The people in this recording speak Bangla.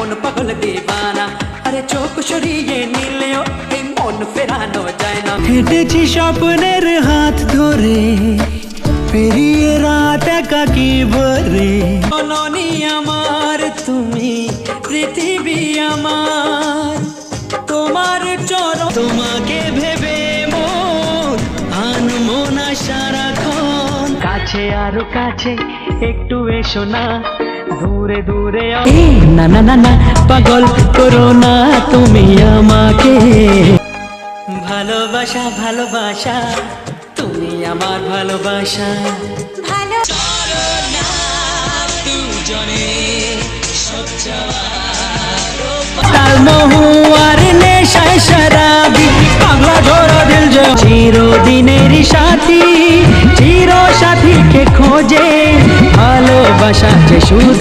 এমন পাগল দিবানা, আরে চোখ সরিয়ে নিলেও এই মন ফেরানো যায় না। হেঁটেছি স্বপ্নের হাত ধরে, পেরিয়ে রাত একাকি ভরে। জননী আমার তুমি, পৃথিবী আমার, তোমার চরণ। তোমাকে ভেবে মন আনমো না সারাক্ষণ। কাছে আরো কাছে একটু এসো না, দূরে দূরে না না না না, পাগল করো না তুমি আমাকে। ভালোবাসা ভালোবাসা, তুমি আমার ভালোবাসা। তাল মহুয়ার নেশায় শরাবি, পাগলা ঝোড়ো দিল যে চিরদিনেরই সাথী। চির সাথীকে খোঁজে ভালোবাসা যে শুধু